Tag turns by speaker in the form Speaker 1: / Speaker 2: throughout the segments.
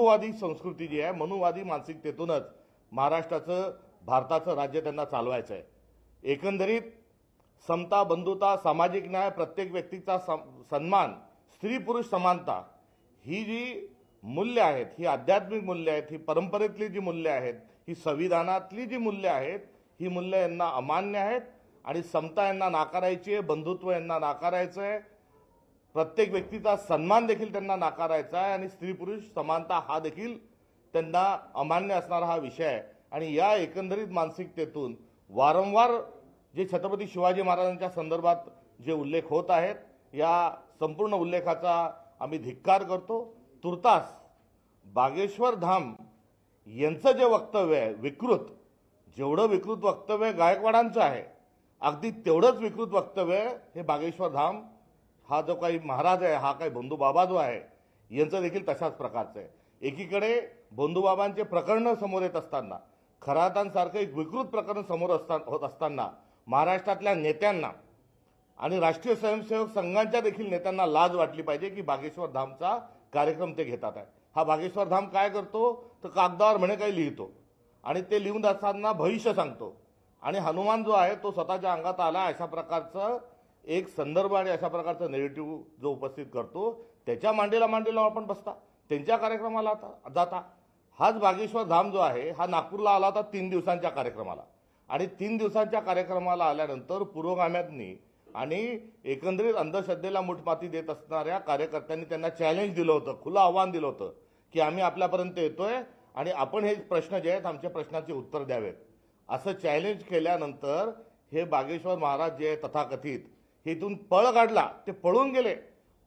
Speaker 1: मनुवादी संस्कृती जी आहे, मनुवादी मानसिकतेतूनच महाराष्ट्राचं भारताचं राज्य त्यांना चालवायचं आहे। एकंदरीत समता, बंधुता, सामाजिक न्याय, प्रत्येक व्यक्तीचा सन्मान, स्त्री पुरुष समानता ही जी मूल्य आहेत, ही आध्यात्मिक मूल्य आहेत, ही परंपरेतली जी मूल्य आहेत, ही संविधानातली जी मूल्य आहेत, ही मूल्य यांना अमान्य आहेत आणि समता यांना नाकारायची आहे, बंधुत्व यांना नाकारायचं आहे, प्रत्येक व्यक्तीचा सन्मान देखील त्यांना नाकारायचा आहे आणि स्त्री पुरुष समानता हा देखील त्यांना अमान्य असणारा हा विषय आहे। आणि या एकंदरीत मानसिकतेतून वारंवार जे छत्रपती शिवाजी महाराजांच्या संदर्भात जे उल्लेख होत आहेत, या संपूर्ण उल्लेखाचा आम्ही धिक्कार करतो। तुर्तास बागेश्वर धाम यांचं जे वक्तव्य आहे विकृत, जेवढं विकृत वक्तव्य गायकवाडांचं आहे, अगदी तेवढंच विकृत वक्तव्य हे बागेश्वर धाम हा जो काही महाराज आहे, हा काही बंधुबाबा जो आहे, यांचं देखील तशाच प्रकारचं आहे। एकीकडे बंधुबाबांचे प्रकरण समोर येत असताना, खरातांसारखं एक विकृत प्रकरण समोर होत असताना महाराष्ट्रातल्या नेत्यांना आणि राष्ट्रीय स्वयंसेवक संघांच्या देखील नेत्यांना लाज वाटली पाहिजे की बागेश्वर धामचा कार्यक्रम ते घेतात आहे। हा बागेश्वर धाम काय करतो तर कागदावर म्हणे काही लिहितो आणि ते लिहून असताना भविष्य सांगतो आणि हनुमान जो आहे तो स्वतःच्या अंगात आला अशा प्रकारचं एक संदर्भ आणि अशा प्रकारचं नेरेटिव्ह जो उपस्थित करतो, त्याच्या मांडीला आपण बसता, त्यांच्या कार्यक्रमाला जाता। हाच बागेश्वर धाम जो आहे हा नागपूरला आला होता 3 दिवसांच्या कार्यक्रमाला आणि 3 दिवसांच्या कार्यक्रमाला आल्यानंतर पुरोगाम्यांनी आणि एकंदरीत अंधश्रद्धेला मुठमाती देत असणाऱ्या कार्यकर्त्यांनी त्यांना चॅलेंज दिलं होतं, खुलं आव्हान दिलं होतं की आम्ही आपल्यापर्यंत येतोय आणि आपण हे प्रश्न जे आहेत आमच्या प्रश्नांची उत्तर द्यावेत, असं चॅलेंज केल्यानंतर हे बागेश्वर महाराज जे तथाकथित हे इथून पळ काढला, ते पळून गेले,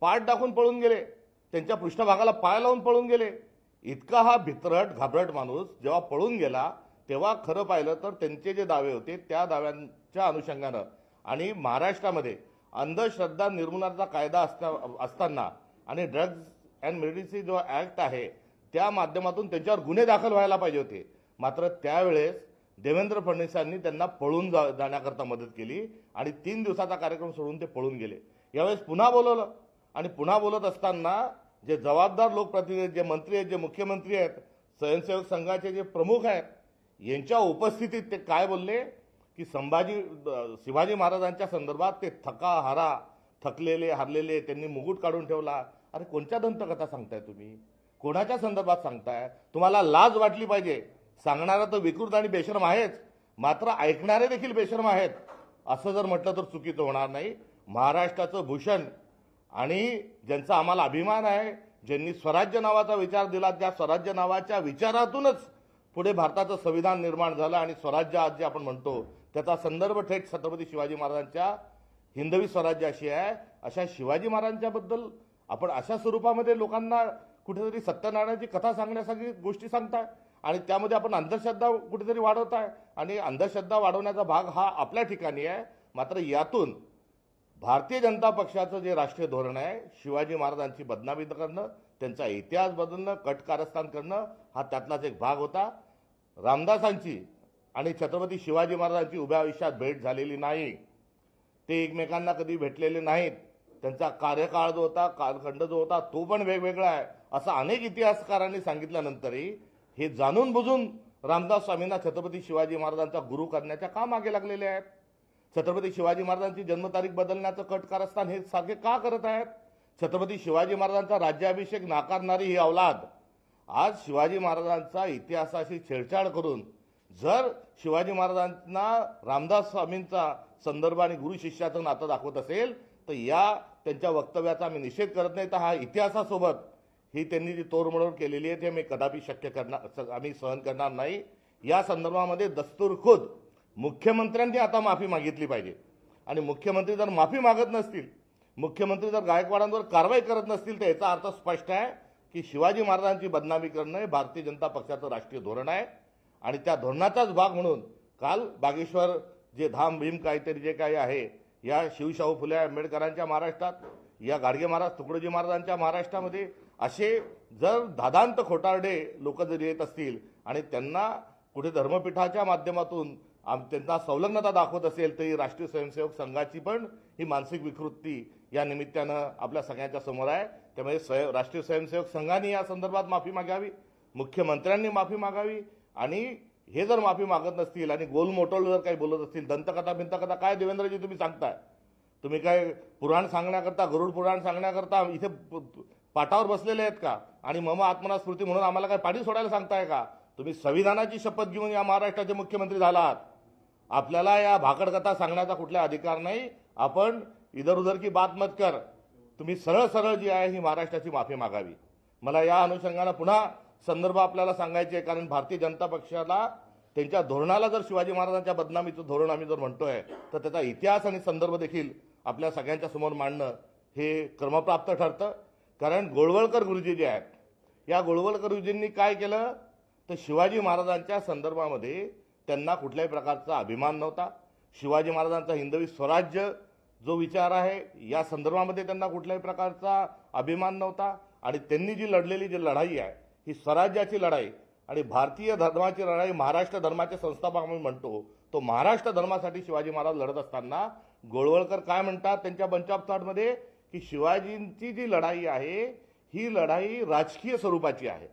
Speaker 1: पाठ दाखवून पळून गेले, त्यांच्या पृष्ठभागाला पाय लावून पळून गेले। इतका हा भित्रट घाबरट माणूस जेव्हा पळून गेला तेव्हा खरं पाहिलं तर त्यांचे जे दावे होते त्या दाव्यांच्या अनुषंगानं आणि महाराष्ट्रामध्ये अंधश्रद्धा निर्मूलनाचा कायदा असताना आणि ड्रग्ज अँड मेडिसिन जो ॲक्ट आहे त्या माध्यमातून त्यांच्यावर गुन्हे दाखल व्हायला पाहिजे होते, मात्र त्यावेळेस देवेंद्र फडणवीसांनी त्यांना पळून जाण्याकरता मदत केली आणि 3 दिवसाचा कार्यक्रम सोडून ते पळून गेले। यावेळेस पुन्हा बोलवलं आणि पुन्हा बोलत असताना जे जबाबदार लोकप्रतिनिधी, जे मंत्री आहेत, जे मुख्यमंत्री आहेत, स्वयंसेवक संघाचे जे प्रमुख आहेत, यांच्या उपस्थितीत ते काय बोलले की शिवाजी महाराजांच्या संदर्भात ते थकलेले हरलेले त्यांनी मुकुट काढून ठेवला। अरे कोणत्या दंतकथा सांगताय तुम्ही, कोणाच्या संदर्भात सांगताय? तुम्हाला लाज वाटली पाहिजे। सांगणारा तर विकृत आणि बेशरम आहेच, मात्र ऐकणारे देखील बेशरम आहेत असं जर म्हटलं तर चुकीचं होणार नाही। महाराष्ट्राचं भूषण आणि ज्यांचा आम्हाला अभिमान आहे, ज्यांनी स्वराज्य नावाचा विचार दिला, त्या स्वराज्य नावाच्या विचारातूनच पुढे भारताचं संविधान निर्माण झालं आणि स्वराज्य आज जे आपण म्हणतो त्याचा संदर्भ थेट छत्रपती शिवाजी महाराजांच्या हिंदवी स्वराज्य अशी आहे। अशा शिवाजी महाराजांच्याबद्दल आपण अशा स्वरूपामध्ये लोकांना कुठेतरी सत्यनारायणाची कथा सांगण्यासाठी गोष्टी सांगताय आणि त्यामध्ये आपण अंधश्रद्धा कुठेतरी वाढवताय आणि अंधश्रद्धा वाढवण्याचा भाग हा आपल्या ठिकाणी आहे। मात्र यातून भारतीय जनता पक्षाचं जे राष्ट्रीय धोरण आहे, शिवाजी महाराजांची बदनामी करणं, त्यांचा इतिहास बदलणं, कटकारस्थान करणं हा त्यातलाच एक भाग होता। रामदासांची आणि छत्रपती शिवाजी महाराजांची उभ्या आयुष्यात भेट झालेली नाही, ते एकमेकांना कधी भेटलेले नाहीत, त्यांचा कार्यकाळ जो होता, कालखंड जो होता तो पण वेगवेगळा आहे असं अनेक इतिहासकारांनी सांगितल्यानंतरही हे जाणून बुजून रामदास स्वामींना छत्रपती शिवाजी महाराजांचा गुरु करण्याच्या का मागे लागलेले आहेत? छत्रपती शिवाजी महाराजांची जन्मतारीख बदलण्याचं कटकारस्थान हे सारखे का करत आहेत? छत्रपती शिवाजी महाराजांचा राज्याभिषेक नाकारणारी ही अवलाद आज शिवाजी महाराजांचा इतिहासाशी छेडछाड करून जर शिवाजी महाराजांना रामदास स्वामींचा संदर्भ आणि गुरु शिष्याचं नातं दाखवत असेल तर या त्यांच्या वक्तव्याचा आम्ही निषेध करत नाही, तर हा इतिहासासोबत ही त्यांनी जी तोडमोड केलेली आहे ते आम्ही कदापि आम्ही सहन करणार नाही। या संदर्भामध्ये दस्तूरखुद मुख्यमंत्र्यांनी आता माफी मागितली पाहिजे आणि मुख्यमंत्री जर माफी मागत नसतील, मुख्यमंत्री जर गायकवाडांवर कारवाई करत नसतील तर याचा अर्थ स्पष्ट आहे की शिवाजी महाराजांची बदनामी करणं हे भारतीय जनता पक्षाचं राष्ट्रीय धोरण आहे आणि त्या धोरणाचाच भाग म्हणून काल बागेश्वर जे धाम भीम काहीतरी जे काही आहे या शिवशाहू फुले आंबेडकरांच्या महाराष्ट्रात, या गाडगे महाराज तुकडोजी महाराजांच्या महाराष्ट्रामध्ये असे जर दादांत खोटारडे लोक जर येत असतील आणि त्यांना कुठे धर्मपीठाच्या माध्यमातून त्यांना संलग्नता दाखवत असेल तरी राष्ट्रीय स्वयंसेवक संघाची पण ही मानसिक विकृती या निमित्तानं आपल्या सगळ्यांच्या समोर आहे। त्यामुळे राष्ट्रीय स्वयंसेवक संघाने या संदर्भात माफी मागावी मुख्यमंत्र्यांनी माफी मागावी. आणि हे जर माफी मागत नसतील आणि गोलमोटोल जर काही बोलत असतील, दंतकथा बिंतकथा, काय देवेंद्रजी तुम्ही सांगताय? तुम्ही काय पुराण सांगण्याकरता, गरुड पुराण सांगण्याकरता इथे पाटावर बसलेले आहेत का? आणि मम आत्मना स्मृती म्हणून आम्हाला काय पाणी सोडायला सांगताय का? तुम्ही संविधानाची शपथ घेऊन या महाराष्ट्राचे मुख्यमंत्री झालात. आपल्याला या भाकडकथा सांगण्याचा कुठला अधिकार नाही. आपण इधर उधर की बात मत कर. तुम्ही सरळ सरळ जी आहे ही महाराष्ट्राची माफी मागावी. मला या अनुषंगानं पुन्हा संदर्भ आपल्याला सांगायचे आहे, कारण भारतीय जनता पक्षाला त्यांच्या धोरणाला जर शिवाजी महाराजांच्या बदनामीचं धोरण आम्ही जर म्हणतोय, तर त्याचा इतिहास आणि संदर्भ देखील आपल्या सगळ्यांच्या समोर मांडणं हे क्रमप्राप्त ठरतं. कारण गोळवळकर गुरुजी जे आहेत, या गोळवळकर गुरुजींनी काय केलं तर शिवाजी महाराजांच्या संदर्भामध्ये त्यांना कुठल्याही प्रकारचा अभिमान नव्हता. शिवाजी महाराजांचा हिंदवी स्वराज्य जो विचार आहे या संदर्भामध्ये त्यांना कुठल्याही प्रकारचा अभिमान नव्हता. आणि त्यांनी जी लढलेली जी लढाई आहे ही स्वराज्याची लढाई आणि भारतीय धर्माची लढाई, महाराष्ट्र धर्माचे संस्थापक आम्ही म्हणतो, तो महाराष्ट्र धर्मासाठी शिवाजी महाराज लढत असताना गोळवळकर काय म्हणतात त्यांच्या बंच ऑफ थॉटमध्ये की शिवाजींची जी लढाई आहे ही लढाई राजकीय स्वरूपाची आहे.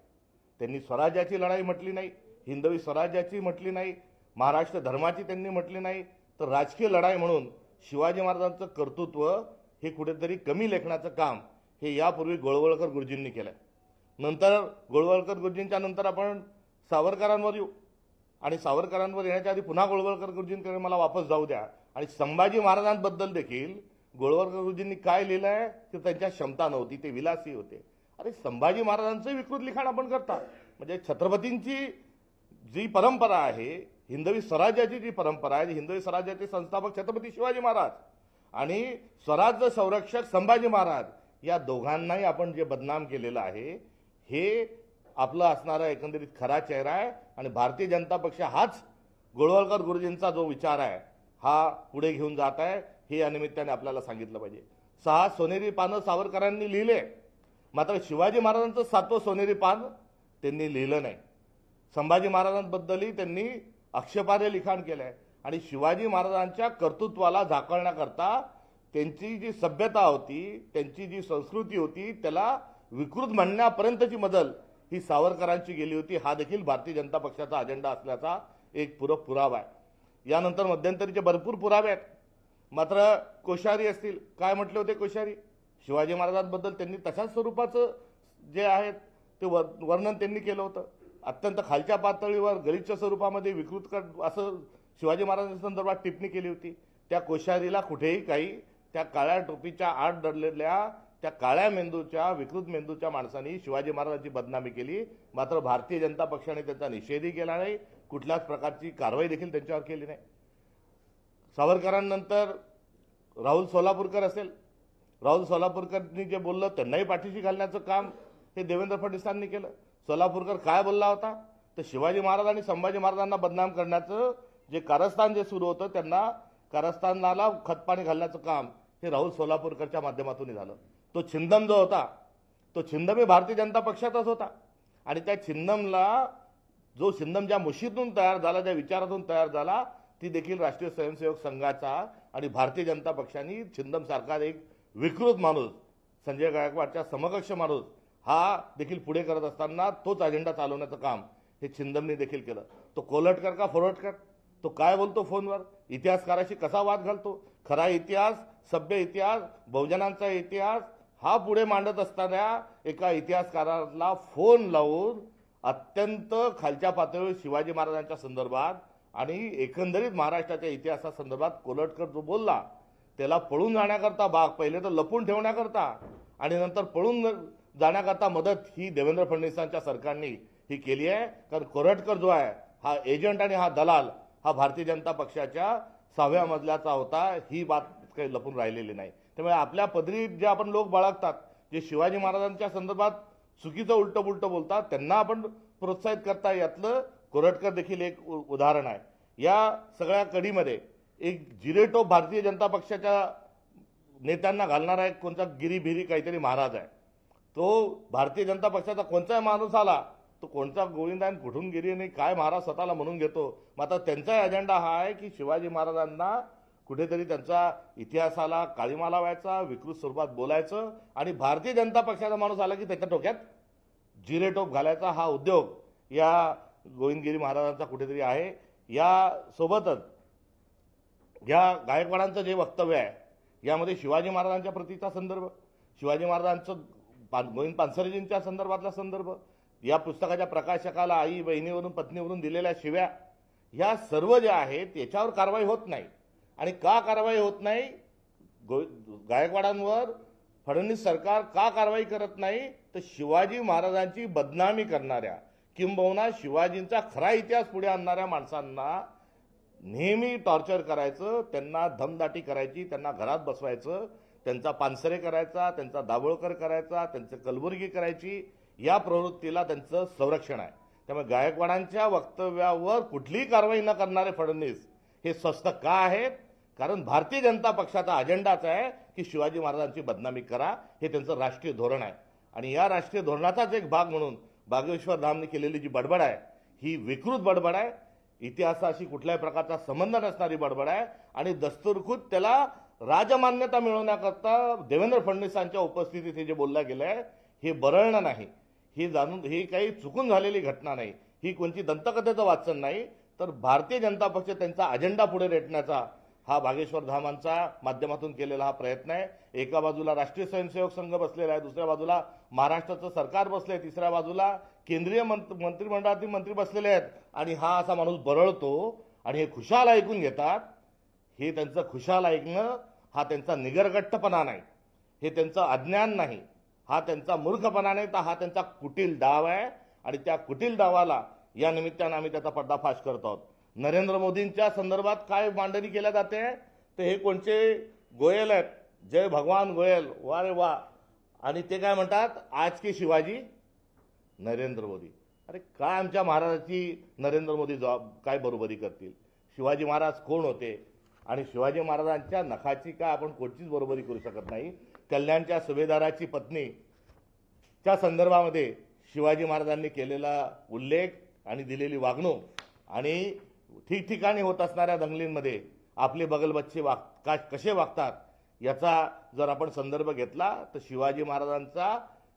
Speaker 1: त्यांनी स्वराज्याची लढाई म्हटली नाही, हिंदवी स्वराज्याची म्हटली नाही, महाराष्ट्र धर्माची त्यांनी म्हटली नाही, तर राजकीय लढाई म्हणून शिवाजी महाराजांचं कर्तृत्व हे कुठेतरी कमी लेखण्याचं काम हे यापूर्वी गोळवळकर गुरुजींनी केलं. नंतर गोळवळकर गुरुजींच्या नंतर आपण सावरकरांवर येऊ. आणि सावरकरांवर येण्याच्या आधी पुन्हा गोळवळकर गुरुजींकडे मला वापस जाऊ द्या. आणि संभाजी महाराजांबद्दल देखील गोळवळकर गुरुजींनी काय लिहिलं आहे की त्यांच्या क्षमता नव्हती, ते विलासी होते. अरे संभाजी महाराजांचं विकृत लिखाण आपण करता. म्हणजे छत्रपतींची जी परंपरा आहे, हिंदवी स्वराज्याची जी परंपरा आहे, हिंदवी स्वराज्याचे संस्थापक छत्रपती शिवाजी महाराज आणि स्वराज्य संरक्षक संभाजी महाराज, या दोघांनाही आपण जे बदनाम केलेलं आहे हे आपलं असणारा एकंदरीत खरा चेहरा आहे. आणि भारतीय जनता पक्ष हाच गोळवळकर गुरुजींचा जो विचार आहे हा पुढे घेऊन जात आहे, हे या निमित्ताने आपल्याला सांगितलं पाहिजे. 6 सोनेरी पानं सावरकरांनी लिहिले, मात्र शिवाजी महाराजांचं 7वं सोनेरी पान त्यांनी लिहिलं नाही. संभाजी महाराजांबद्दलही त्यांनी आक्षेपार्ह लिखाण केलंय. आणि शिवाजी महाराजांच्या कर्तृत्वाला झाकळण्याकरता त्यांची जी सभ्यता होती, त्यांची जी संस्कृती होती, त्याला विकृत म्हणण्यापर्यंतची मजल ही सावरकरांची गेली होती. हा देखील भारतीय जनता पक्षाचा अजेंडा असल्याचा एक पूरक पुरावा आहे. यानंतर मध्यंतरीचे भरपूर पुरावे आहेत. मात्र कोश्यारी असतील, काय म्हटले होते कोश्यारी शिवाजी महाराजांबद्दल? त्यांनी तशाच स्वरूपाचं जे आहे ते वर्णन त्यांनी केलं होतं. अत्यंत खालच्या पातळीवर गलिच्छ स्वरूपामध्ये विकृत असं शिवाजी महाराजांच्या संदर्भात टिप्पणी केली होती. त्या कोश्यारीला कुठेही काही त्या काळ्या टोपीच्या आड दडलेल्या त्या काळ्या मेंदूच्या, विकृत मेंदूच्या माणसांनी शिवाजी महाराजांची बदनामी केली. मात्र भारतीय जनता पक्षाने त्याचा निषेधही केला नाही, कुठल्याच प्रकारची कारवाई देखील त्यांच्यावर केली नाही. सावरकरांनंतर राहुल सोलापूरकर असेल, राहुल सोलापूरकरनी जे बोललं त्यांनाही पाठीशी घालण्याचं काम हे देवेंद्र फडणवीसांनी केलं. सोलापूरकर काय बोलला होता तर शिवाजी महाराज आणि संभाजी महाराजांना बदनाम करण्याचं जे कारस्थान जे सुरू होतं, त्यांना कारस्थानाला खतपाणी घालण्याचं काम हे राहुल सोलापूरकरच्या माध्यमातून झालं. तो छिंदम जो होता तो छिंदमही भारतीय जनता पक्षाचाच होता. आणि त्या छिंदमला जो छिंदम ज्या मुशीतून तयार झाला, ज्या विचारातून तयार झाला, ती देखील राष्ट्रीय स्वयंसेवक संघाचा आणि भारतीय जनता पक्षाने छिंदम सारखा एक विकृत माणूस, संजय गायकवाडच्या समकक्ष माणूस हा देखील पुढे करत असताना तोच अजेंडा चालवण्याचं काम हे छिंदमने देखील केलं. तो कोलटकर का फोरटकर, तो काय बोलतो फोनवर, इतिहासकाराशी कसा वाद घालतो, खरा इतिहास, सभ्य इतिहास, बहुजनांचा इतिहास हा पुढे मांडत असताना एका इतिहासकाराला फोन लावून अत्यंत खालच्या पातळीवर शिवाजी महाराजांच्या संदर्भात आणि एकंदरीत महाराष्ट्राच्या इतिहासासंदर्भात कोलटकर जो बोलला त्याला पळून जाण्याकरता भाग, पहिले तर लपून ठेवण्याकरता आणि नंतर पळून जाण्याकरता मदत ही देवेंद्र फडणवीसांच्या सरकारने ही केली आहे. कारण कोलटकर जो आहे हा एजंट आणि हा दलाल हा भारतीय जनता पक्षाच्या 6व्या मजल्याचा होता. ही बात काही लपून राहिलेली नाही. त्यामुळे आपल्या पदरी जे आपण लोक बाळगतात, जे शिवाजी महाराजांच्या संदर्भात चुकीचं उलटं पुलटं बोलतात, त्यांना आपण प्रोत्साहित करता, यातलं कोलटकर देखील एक उदाहरण आहे. या सगळ्या कडीमध्ये एक जिरेटोप भारतीय जनता पक्षाच्या नेत्यांना घालणारा एक कोणता गिरीभिरी काहीतरी महाराज आहे. तो भारतीय जनता पक्षाचा कोणताही माणूस आला तो कोणता गोविंदान कुठून गिरी आणि काय महाराज स्वतःला म्हणून घेतो. मात्र त्यांचा अजेंडा हा आहे की शिवाजी महाराजांना कुठेतरी त्यांचा इतिहासाला काळीमा लावायचा, विकृत स्वरूपात बोलायचं आणि भारतीय जनता पक्षाचा माणूस आला की त्याच्या डोक्यात जिरेटोप घालायचा हा उद्योग या गोविंदगिरी महाराजांचा कुठेतरी आहे। या सोबतच या गायकवाडांचं जे वक्तव्य आहे यामध्ये शिवाजी महाराजांच्या प्रतीचा संदर्भ, शिवाजी महाराजांचं गोविंद पानसरेजींच्या संदर्भातला संदर्भ, या पुस्तकाच्या प्रकाशकाला आई बहिणीवरून पत्नीवरून दिलेल्या शिव्या, ह्या सर्व जे आहेत याच्यावर कारवाई होत नाही। आणि का कारवाई होत नाही, गायकवाडांवर फडणवीस सरकार का कारवाई करत नाही, तर शिवाजी महाराजांची बदनामी करणाऱ्या किंबहुना शिवाजींचा खरा इतिहास पुढे आणणाऱ्या माणसांना नेहमी टॉर्चर करायचं, त्यांना धमदाटी करायची, त्यांना घरात बसवायचं, त्यांचा पानसरे करायचा, त्यांचा दाभोळकर करायचा, त्यांचं कलबुर्गी करायची, या प्रवृत्तीला त्यांचं संरक्षण आहे। त्यामुळे गायकवाडांच्या वक्तव्यावर कुठलीही कारवाई न करणारे फडणवीस हे स्वस्थ का आहेत, कारण भारतीय जनता पक्षाचा अजेंडाच आहे की शिवाजी महाराजांची बदनामी करा, हे त्यांचं राष्ट्रीय धोरण आहे। आणि या राष्ट्रीय धोरणाचाच एक भाग म्हणून बागेश्वर धामने केलेली जी बडबड आहे ही विकृत बडबड आहे, इतिहासाशी कुठल्याही प्रकारचा संबंध नसणारी बडबड आहे। आणि दस्तूरखुद त्याला राजमान्यता मिळवण्याकरता देवेंद्र फडणवीसांच्या उपस्थितीत हे जे बोललं गेलं आहे हे बरळणं नाही, ही काही चुकून झालेली घटना नाही, ही कोणती दंतकथेचं वाचन नाही, तर भारतीय जनता पक्ष त्यांचा अजेंडा पुढे रेटण्याचा हा बागेश्वर धामांच्या माध्यमातून केलेला हा प्रयत्न आहे। एका बाजूला राष्ट्रीय स्वयंसेवक संघ बसलेला आहे, दुसऱ्या बाजूला महाराष्ट्राचं सरकार बसलंय, तिसऱ्या बाजूला केंद्रीय मंत्रिमंडळातील मंत्री बसलेले आहेत, आणि हा असा माणूस बरळतो आणि हे खुशाल ऐकून घेतात। हे त्यांचं खुशाल ऐकणं हा त्यांचा निगरगट्टपणा नाही, हे त्यांचं अज्ञान नाही, हा त्यांचा मूर्खपणा नाही, तर हा त्यांचा कुटील डाव आहे। आणि त्या कुटील डावाला या निमित्तानं आम्ही त्याचा पर्दाफाश करत आहोत। नरेंद्र मोदींच्या संदर्भात काय मांडणी केल्या जाते, तर हे कोणचे गोयल आहेत, जय भगवान गोयल, वा रे वा, आणि ते काय म्हणतात, आज की शिवाजी नरेंद्र मोदी। अरे काय आमच्या महाराजाची नरेंद्र मोदी काय बरोबरी करतील? शिवाजी महाराज कोण होते आणि शिवाजी महाराजांच्या नखाची काय आपण कोणतीच बरोबरी करू शकत नाही। कल्याणच्या सुभेदाराची पत्नीच्या संदर्भामध्ये शिवाजी महाराजांनी केलेला उल्लेख आणि दिलेली वागणूक आणि ठिकठिकाणी होत असणाऱ्या दंगलींमध्ये आपले बगलबच्चे कसे वागतात याचा जर आपण संदर्भ घेतला तर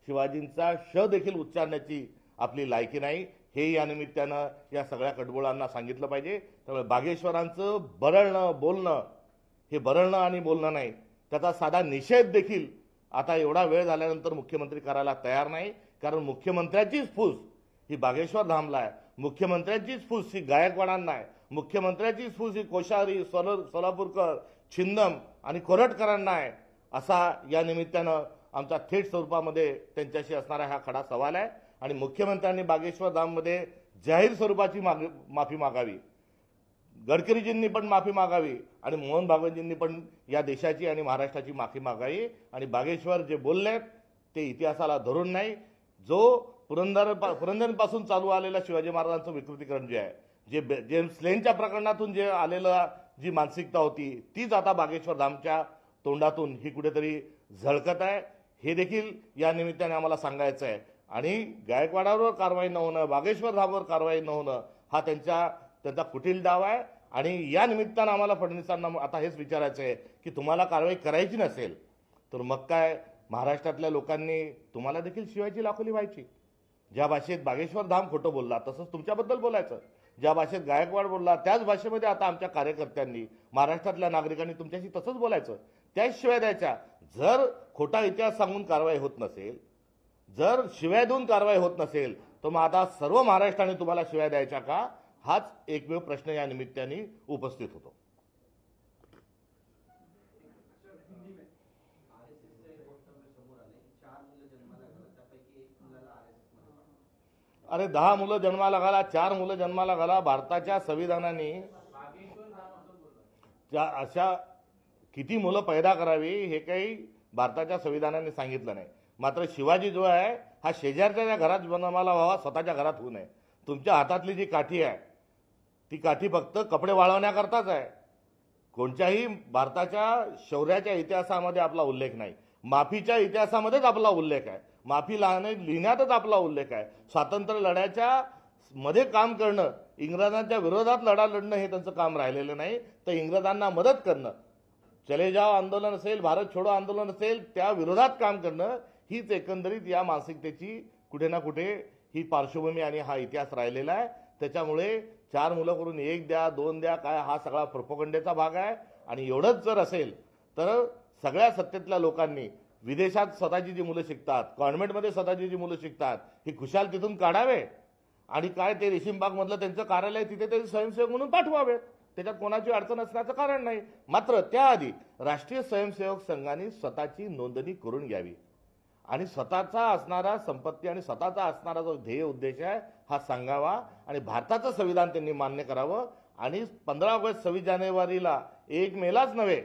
Speaker 1: शिवाजींचा श देखील उच्चारण्याची आपली लायकी नाही, हे या निमित्तानं या सगळ्या कडबोळांना सांगितलं पाहिजे। त्यामुळे बागेश्वरांचं बरळणं बोलणं हे बरळणं आणि बोलणं नाही, त्याचा साधा निषेध देखील आता एवढा वेळ झाल्यानंतर मुख्यमंत्री करायला तयार नाही, कारण मुख्यमंत्र्याचीच फूस ही बागेश्वर धामला आहे, मुख्यमंत्र्याचीच फूस ही गायकवाडांना आहे, मुख्यमंत्र्याचीच फूस ही कोश्यारी, सोलापूरकर, छिंदम आणि कोरटकरांना आहे, असा या निमित्तानं आमचा थेट स्वरूपामध्ये त्यांच्याशी असणारा हा खडा सवाल आहे। आणि मुख्यमंत्र्यांनी बागेश्वर धाममध्ये जाहीर स्वरूपाची माफी मागावी, गडकरीजींनी पण माफी मागावी आणि मोहन भागवतजींनी पण या देशाची आणि महाराष्ट्राची माफी मागावी। आणि बागेश्वर जे बोललेत ते इतिहासाला धरून नाही, जो पुरंदरपासून चालू आलेला शिवाजी महाराजांचं विकृतीकरण जे आहे, जे जेम्स लेनच्या प्रकरणातून जे आलेलं जी मानसिकता होती तीच आता बागेश्वर धामच्या तोंडातून ही कुठेतरी झळकत आहे, हे देखील या निमित्ताने आम्हाला सांगायचं आहे। आणि गायकवाडावर कारवाई न होणं, बागेश्वर धामवर कारवाई न होणं हा त्यांचा कुटील डाव आहे। आणि या निमित्तानं आम्हाला फडणवीसांना आता हेच विचारायचं आहे की तुम्हाला कारवाई करायची नसेल तर मग काय महाराष्ट्रातल्या लोकांनी तुम्हाला देखील शिवायची लाखोली व्हायची। ज्या भाषेत बागेश्वर धाम खोटं बोलला तसंच तुमच्याबद्दल बोलायचं, ज्या भाषेत गायकवाड बोलला त्याच भाषेमध्ये आता आमच्या कार्यकर्त्यांनी, महाराष्ट्रातल्या नागरिकांनी तुमच्याशी तसंच बोलायचं, त्याच शिवाय द्यायच्या। जर खोटा इतिहास सांगून कारवाई होत नसेल, जर शिव्या देऊन कारवाई होत नसेल, तर मग आता सर्व महाराष्ट्राने तुम्हाला शिव्या द्यायच्या का, हाच एकमेव प्रश्न या निमित्ताने उपस्थित होतो। अरे 10 मुलं जन्माला घाला, 4 मुलं जन्माला घाला, भारताच्या संविधानाने अशा किती मुलं पैदा करावी हे काही भारताच्या संविधानाने सांगितलं नाही। मात्र शिवाजी जो आहे हा शेजारच्या घरात जन्माला व्हावा, स्वतःच्या घरात होऊ नये। तुमच्या हातातली जी काठी आहे ती काठी फक्त कपडे वाळवण्याकरताच आहे, कोणत्याही भारताच्या शौर्याच्या इतिहासामध्ये आपला उल्लेख नाही, माफीच्या इतिहासामध्येच आपला उल्लेख आहे, माफी लिहिण्यातच आपला उल्लेख आहे। स्वातंत्र्य लढ्याच्या मध्ये काम करणं, इंग्रजांच्या विरोधात लढा लढणं हे त्यांचं काम राहिलेलं नाही, तर इंग्रजांना मदत करणं, चले जाओ आंदोलन असेल, भारत छोडो आंदोलन असेल, त्या विरोधात काम करणं हीच एकंदरीत या मानसिकतेची कुठे ना कुठे ही पार्श्वभूमी आणि हा इतिहास राहिलेला आहे. त्याच्यामुळे 4 मुलं करून 1 द्या 2 द्या काय हा सगळा प्रोपगंडेचा भाग आहे. आणि एवढंच जर असेल तर सगळ्या सत्तेतल्या लोकांनी विदेशात स्वतःची जी मुलं शिकतात, कॉन्व्हेंटमध्ये स्वतःची जी मुलं शिकतात, ही खुशाल तिथून काढावे आणि काय ते रेशीमबागमधलं त्यांचं कार्यालय तिथे ते स्वयंसेवक म्हणून पाठवावेत. त्याच्यात कोणाची अडचण असण्याचं कारण नाही. मात्र त्याआधी राष्ट्रीय स्वयंसेवक संघाने स्वतःची नोंदणी करून घ्यावी आणि स्वतःचा असणारा संपत्ती आणि स्वतःचा असणारा जो ध्येय उद्देश आहे हा सांगावा आणि भारताचं संविधान त्यांनी मान्य करावं. आणि 15 ऑगस्ट 26 जानेवारीला 1 मेलाच नव्हे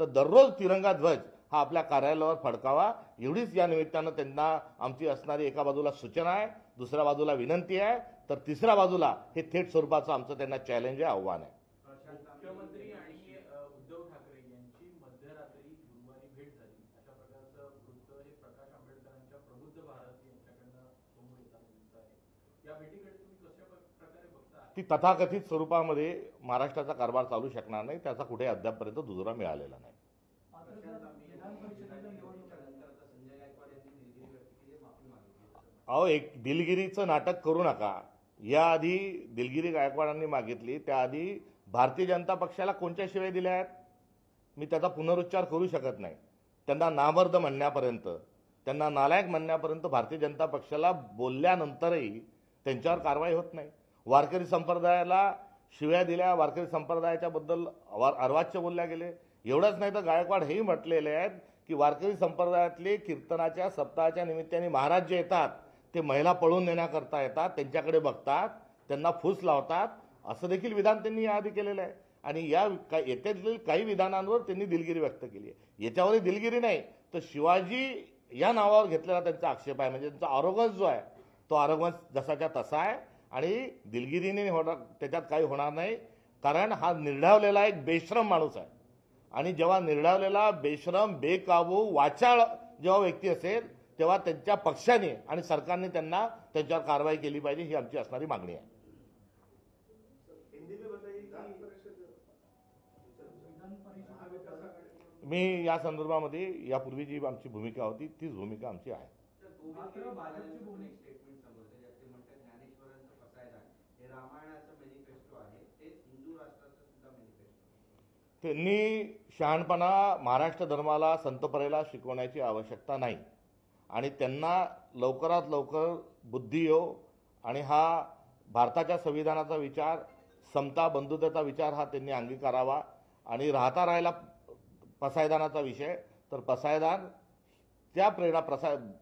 Speaker 1: तर दररोज तिरंगा ध्वज हा आपल्या कार्यालयावर फडकावा. एवढीच या निमित्तानं त्यांना आमची असणारी एका बाजूला सूचना आहे, दुसऱ्या बाजूला विनंती आहे, तर तिसऱ्या बाजूला हे थेट स्वरूपाचं आमचं त्यांना चॅलेंज आहे, आव्हान आहे.
Speaker 2: मुख्यमंत्री आणि उद्धव ठाकरे यांची मध्यरात्री गुरुवारी भेट झाली. अशा प्रकारचं वृत्त हे प्रकाश आंबेडकरांच्या प्रबुद्ध भारत यांच्याकडनं समोर येताना दिसत आहे. या भेटीकडे तुम्ही कशा प्रकारे बघता?
Speaker 1: ती तथाकथित स्वरूपामध्ये महाराष्ट्राचा कारभार चालू शकणार नाही, त्याचा कुठे अद्यापपर्यंत दुजोरा मिळालेला नाही. अहो, एक दिलगिरीचं नाटक करू नका. याआधी दिलगिरी गायकवाडांनी मागितली, त्याआधी भारतीय जनता पक्षाला कोणत्या शिवाय दिल्या आहेत मी त्याचा पुनरुच्चार करू शकत नाही. त्यांना नामर्द म्हणण्यापर्यंत, त्यांना नालायक म्हणण्यापर्यंत भारतीय जनता पक्षाला बोलल्यानंतरही त्यांच्यावर कारवाई होत नाही. वारकरी संप्रदायाला शिव्या दिल्या, वारकरी संप्रदायाच्या बद्दल अर्वाच्य बोलल्या गेले. एवढंच नाही तर गायकवाड हेही म्हटलेले आहेत की वारकरी संप्रदायातले कीर्तनाच्या सप्ताहाच्या निमित्ताने महाराज जे येतात ते महिला पळून नेण्याकरता येतात, त्यांच्याकडे बघतात, त्यांना फूस लावतात, असं देखील विधान त्यांनी याआधी केलेलं आहे. आणि यातील काही विधानांवर त्यांनी दिलगिरी व्यक्त केली आहे. याच्यावरही दिलगिरी नाही तर शिवाजी या नावावर घेतलेला त्यांचा आक्षेप आहे, म्हणजे त्यांचा आरोगन्स जो आहे तो आरोगन्स जसाच्या तसा आहे आणि दिलगिरीने होणार त्याच्यात काही होणार नाही. कारण हा निर्ढावलेला एक बेश्रम माणूस आहे आणि जेव्हा निर्ढावलेला बेश्रम बेकाबू वाचाळ जेव्हा व्यक्ती असेल तेव्हा त्यांच्या पक्षाने आणि सरकारने त्यांना त्यांच्यावर कारवाई केली पाहिजे, ही आमची असणारी मागणी आहे. मी या संदर्भामध्ये यापूर्वी जी आमची भूमिका होती तीच भूमिका आमची आहे. त्यांनी शहाणपणा महाराष्ट्र धर्माला संतपरेला शिकवण्याची आवश्यकता नाही आणि त्यांना लवकरात लवकर बुद्धी येऊ आणि हा भारताच्या संविधानाचा विचार, समता बंधुतेचा विचार हा त्यांनी अंगीकारावा. आणि राहिला पसायदानाचा विषय, तर पसायदान त्या प्रेरणा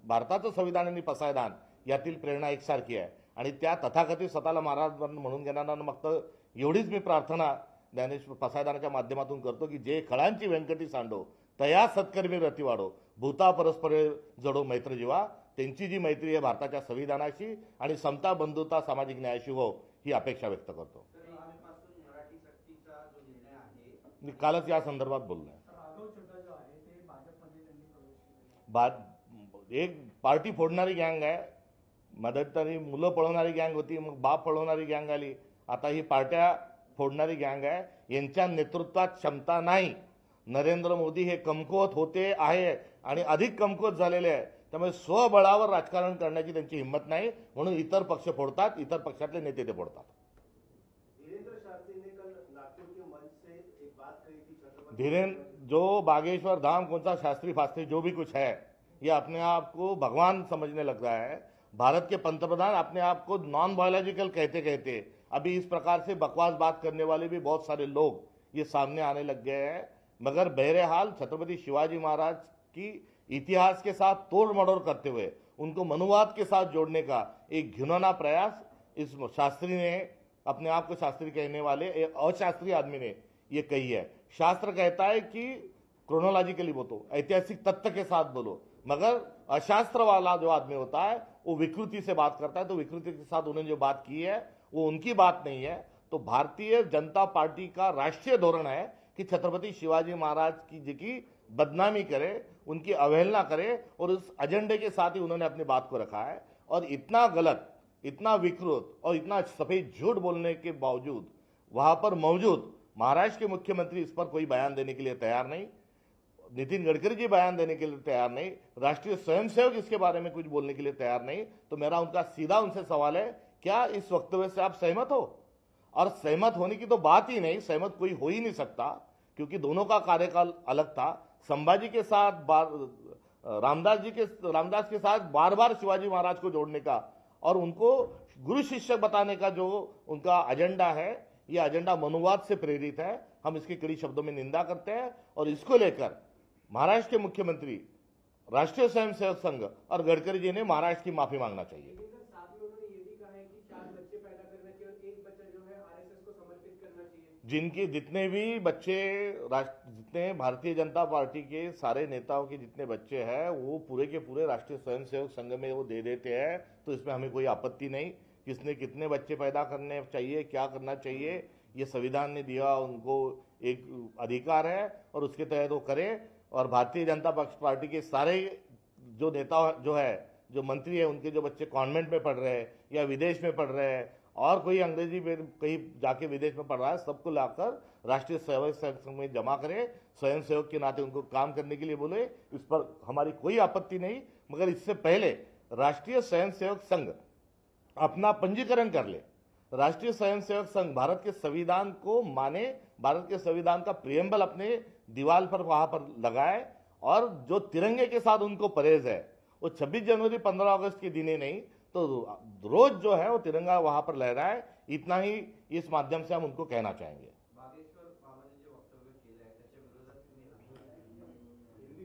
Speaker 1: भारताचं संविधान आणि पसायदान यातील प्रेरणा एकसारखी आहे आणि त्या तथाकथित स्वतःला महाराज म्हणून घेणाऱ्यांना मग एवढीच मी प्रार्थना ज्ञानेश्वर पसायदानाच्या माध्यमातून करतो की जे खळांची व्यंकटी सांडो तया सत्कर्मी रती वाढो, भूता परस्परे जडो मैत्र जीवा. त्यांची जी मैत्री आहे भारताच्या संविधानाशी आणि समता बंधुता सामाजिक न्यायाशी हो, ही अपेक्षा व्यक्त करतो. मी कालच या संदर्भात बोललोय. एक पार्टी फोडणारी गँग आहे, मदतरी मुलं पळवणारी गँग होती, मग बाप पळवणारी गँग आली, आता ही पार्ट्या फोडणारी गँग आहे. यांच्या नेतृत्वात क्षमता नाही. नरेंद्र मोदी हे कमकुवत होते आहे आणि अधिक कमकुवत झालेले आहे. त्यामुळे स्वबळावर राजकारण करण्याची त्यांची हिंमत नाही, म्हणून इतर पक्ष फोडतात, इतर पक्षातले नेते ते फोडतात. धीरेन्द्र जो बागेश्वर धाम कौन सा शास्त्री फास्त्री जो भी कुछ है, ये अपने आप को भगवान समझने लग रहा है. भारत के पंतप्रधान अपने आप को नॉन बायोलॉजिकल कहते कहते अभी इस प्रकार से बकवास बात करने वाले भी बहुत सारे लोग ये सामने आने लग गए हैं. मगर बहरहाल छत्रपति शिवाजी महाराज की इतिहास के साथ तोड़ मड़ोड़ करते हुए उनको मनुवाद के साथ जोड़ने का एक घिनौना प्रयास इस शास्त्री ने, अपने आप को शास्त्री कहने वाले एक अशास्त्रीय आदमी ने ये कही है. शास्त्र कहता है कि क्रोनोलॉजिकली बोलो, ऐतिहासिक तथ्य के साथ बोलो, मगर अशास्त्र वाला जो आदमी होता है वो विकृति से बात करता है. तो विकृति के साथ उन्होंने जो बात की है वो उनकी बात नहीं है. तो भारतीय जनता पार्टी का राष्ट्रीय धोरण है कि छत्रपति शिवाजी महाराज की जी की बदनामी करे, उनकी अवहेलना करे और उस एजेंडे के साथ ही उन्होंने अपनी बात को रखा है. और इतना गलत, इतना विकृत और इतना सफेद झूठ बोलने के बावजूद वहां पर मौजूद महाराष्ट्र के मुख्यमंत्री इस पर कोई बयान देने के लिए तैयार नहीं. नितिन गडकरी जी बयान देने के लिए तैयार नहीं, राष्ट्रीय स्वयंसेवक इसके बारे में कुछ बोलने के लिए तैयार नहीं, तो मेरा उनका सीधा उनसे सवाल है, क्या इस वक्तव्य से आप सहमत हो? और सहमत होने की तो बात ही नहीं, सहमत कोई हो ही नहीं सकता, क्योंकि दोनों का कार्यकाल अलग था। संभाजी के साथ रामदास के साथ बार बार शिवाजी महाराज को जोड़ने का और उनको गुरु शिष्य बताने का जो उनका एजेंडा है, यह एजेंडा मनुवाद से प्रेरित है। हम इसकी कड़ी शब्दों में निंदा करते हैं और इसको लेकर महाराष्ट्र के मुख्यमंत्री, राष्ट्रीय स्वयंसेवक संघ और गडकरी जी ने महाराष्ट्र की माफी मांगना चाहिए।
Speaker 3: लेकिन सर साथ में उन्होंने ये भी कहा है कि 4 बच्चे पैदा करना चाहिए और एक बच्चा जो है आरएसएस को समर्पित करना चाहिए।
Speaker 1: जिनके जितने भी बच्चे जितने भारतीय जनता पार्टी के सारे नेताओं के जितने बच्चे हैं वो पूरे के पूरे राष्ट्रीय स्वयंसेवक संघ में वो दे देते हैं, तो इसमें हमें कोई आपत्ति नहीं। किसने कितने बच्चे पैदा करने चाहिए, क्या करना चाहिए, ये संविधान ने दिया उनको एक अधिकार है और उसके तहत वो करें। और भारतीय जनता पार्टी के सारे जो नेता जो है, जो मंत्री है, उनके जो बच्चे कॉन्वेंट में पढ़ रहे हैं या विदेश में पढ़ रहे हैं और कोई अंग्रेजी में कहीं जाके विदेश में पढ़ रहा है, सबको लाकर राष्ट्रीय स्वयंसेवक संघ में जमा करें, स्वयंसेवक के नाते उनको काम करने के लिए बोले, इस पर हमारी कोई आपत्ति नहीं। मगर इससे पहले राष्ट्रीय स्वयंसेवक संघ अपना पंजीकरण कर ले। राष्ट्रीय स्वयंसेवक संघ भारत के संविधान को माने, भारत के संविधान का प्रियम्बल अपने दीवार पर वहां पर लगाए और जो तिरंगे के साथ उनको परहेज है वो 26 जनवरी 15 अगस्त के दिने नहीं, तो रोज जो है वो तिरंगा वहां पर लहराए। इतना ही इस माध्यम से हम उनको कहना चाहेंगे।
Speaker 2: बागेश्वर बाबांनी जे वक्तव्य केलं आहे त्याच्या विरोधात तुम्ही
Speaker 4: सर, हिंदी में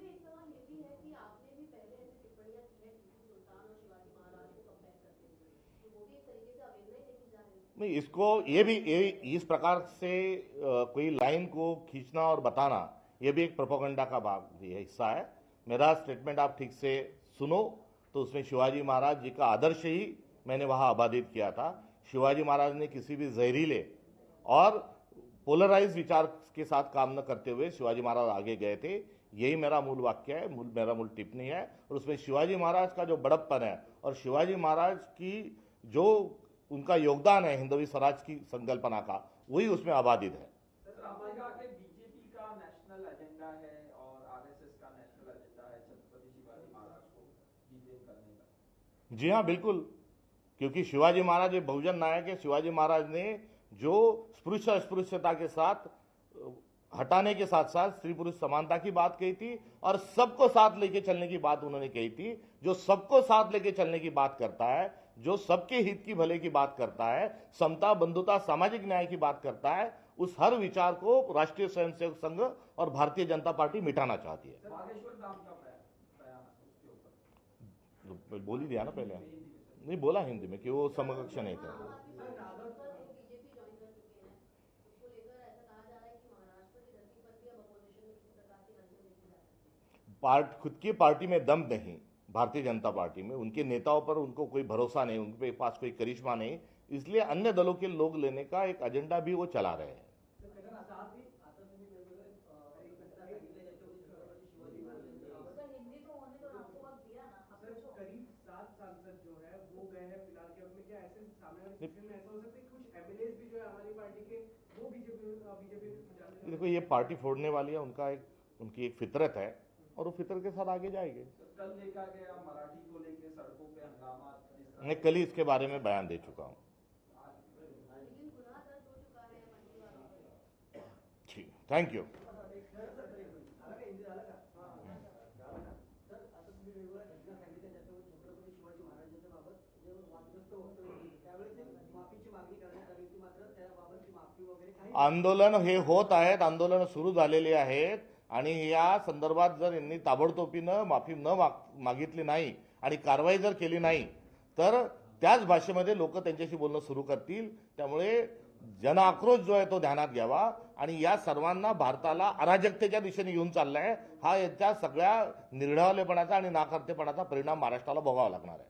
Speaker 4: एक सवाल ये भी है कि आपने भी पहले ऐसी टिप्पणियां की है टीपू सुल्तान और शिवाजी महाराज को कंपेयर करते हुए, तो वो भी एक तरीके से अवेदना ही देखी जा रही है।
Speaker 1: नहीं, इसको ये इस प्रकार से कोई लाइन को खींचना और बताना, ये भी एक प्रोपेगेंडा का भाग है, हिस्सा है। मेरा स्टेटमेंट आप ठीक से सुनो तो उसमें शिवाजी महाराज जी का आदर्श ही मैंने वहां आबादित किया था। शिवाजी महाराज ने किसी भी जहरीले और पोलराइज विचार के साथ काम न करते हुए शिवाजी महाराज आगे गए थे। यही मेरा मूल वाक्य है, मेरा मूल टिप्पणी है। और उसमें शिवाजी महाराज का जो बड़प्पन है और शिवाजी महाराज की जो उनका योगदान है हिंदवी स्वराज की संकल्पना का, वही उसमें आबादित है।
Speaker 2: सर, आपने कहा कि बीजेपी का नेशनल एजेंडा है और आरएसएस का नेशनल एजेंडा है छत्रपति शिवाजी महाराज को डिटेन करने का।
Speaker 1: जी हाँ, बिल्कुल, क्योंकि शिवाजी महाराज एक बहुजन नायक है। शिवाजी महाराज ने जो स्पृश्य अस्पृश्यता के साथ हटाने के साथ साथ स्त्री पुरुष समानता की बात कही थी और सबको साथ लेके चलने की बात उन्होंने कही थी। जो सबको साथ लेके चलने की बात करता है, जो सबके हित की भले की बात करता है, समता बंधुता सामाजिक न्याय की बात करता है, उस हर विचार को राष्ट्रीय स्वयंसेवक संघ और भारतीय जनता पार्टी मिटाना चाहती है।
Speaker 2: बागेश्वर धाम का बयान उसके ऊपर
Speaker 1: बोल ही दिया ना पहले, नहीं बोला हिंदी में कि वो समकक्ष नहीं थे।
Speaker 4: बीजेपी ज्वाइन कर चुके हैं, उसको लेकर ऐसा कहा जा रहा है कि महाराष्ट्र की धरती पर भी अब अपोजिशन में किसी प्रकार की हलचल देखी जा सकती है।
Speaker 1: खुद की पार्टी में दम नहीं, भारतीय जनता पार्टी में उनके नेताओं पर उनको कोई भरोसा नहीं, उनके पास कोई करिश्मा नहीं, इसलिए अन्य दलों के लोग लेने का एक एजेंडा भी वो चला रहे हैं।
Speaker 4: हिंदी तो होने तो आपको वक्त दिया ना।
Speaker 3: करीब 7 सांसद जो है वो गए हैं फिलहाल के वक्त में। क्या ऐसे सामने वाली सिचुएशन में ऐसा हो सकता है कि कुछ एमएलएस भी जो है हमारी पार्टी के वो बीजेपी में
Speaker 1: देखो, ये पार्टी फोड़ने वाली है, उनकी एक फितरत है और वो फितरत के साथ आगे जाएंगे।
Speaker 2: कल देखा गया मराठी को लेकर सड़कों पे हंगामा,
Speaker 1: मैं कल ही इसके बारे में बयान दे चुका हूँ।
Speaker 4: लेकिन गुनाह दर्ज हो चुका है पंचवालों पर।
Speaker 1: ठीक, थैंक यू। आंदोलन हे होत आहेत, आंदोलन सुरू झालेली आहेत आणि या संदर्भात जर यांनी ताबडतोबीनं माफी न मागितली नाही आणि कारवाई जर केली नाही तर त्याच भाषेमध्ये लोक त्यांच्याशी बोलणं सुरू करतील। त्यामुळे जनआक्रोश जो आहे तो ध्यानात घ्यावा आणि या सर्वांना भारताला अराजकतेच्या दिशेने घेऊन चाललाय, हा याच्या सगळ्या निर्ढयपणाचा आणि नाकर्तेपणाचा परिणाम महाराष्ट्राला भोगावा लागणार आहे।